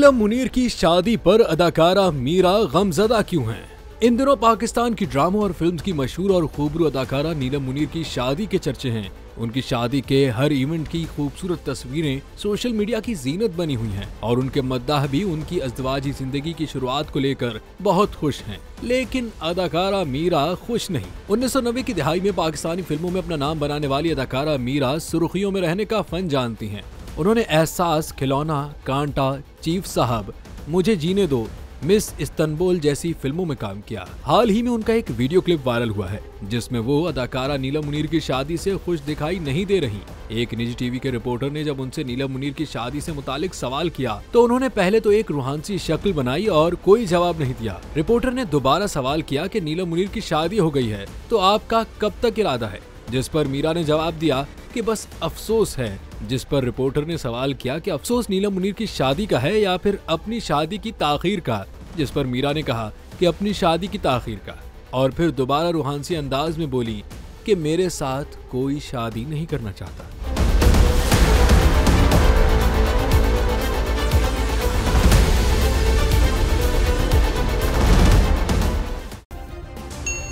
नीलम मुनीर की शादी पर अदाकारा मीरा गमज़दा क्यों हैं? इन दिनों पाकिस्तान की ड्रामों और फिल्म की मशहूर और खूबरू अदाकारा नीलम मुनीर की शादी के चर्चे हैं। उनकी शादी के हर इवेंट की खूबसूरत तस्वीरें सोशल मीडिया की जीनत बनी हुई हैं और उनके मद्दाह भी उनकी अज़दवाजी जिंदगी की शुरुआत को लेकर बहुत खुश हैं। लेकिन अदाकारा मीरा खुश नहीं। 1990 की दिहाई में पाकिस्तानी फिल्मों में अपना नाम बनाने वाली अदाकारा मीरा सुर्खियों में रहने का फन जानती हैं। उन्होंने एहसास, खिलौना, कांटा, चीफ साहब, मुझे जीने दो, मिस इस्तांबुल जैसी फिल्मों में काम किया। हाल ही में उनका एक वीडियो क्लिप वायरल हुआ है जिसमें वो अदाकारा नीलम मुनीर की शादी से खुश दिखाई नहीं दे रही। एक निजी टीवी के रिपोर्टर ने जब उनसे नीलम मुनीर की शादी से मुतालिक सवाल किया तो उन्होंने पहले तो एक रूहानी शक्ल बनाई और कोई जवाब नहीं दिया। रिपोर्टर ने दोबारा सवाल किया कि नीलम मुनीर की शादी हो गई है तो आपका कब तक इरादा है, जिस पर मीरा ने जवाब दिया कि बस अफसोस है। जिस पर रिपोर्टर ने सवाल किया कि अफसोस नीलम मुनीर की शादी का है या फिर अपनी शादी की ताखीर का, जिस पर मीरा ने कहा कि अपनी शादी की ताखीर का, और फिर दोबारा रूहानी अंदाज में बोली कि मेरे साथ कोई शादी नहीं करना चाहता।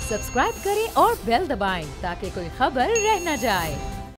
सब्सक्राइब करें और बेल दबाएं ताकि कोई खबर रह न जाए।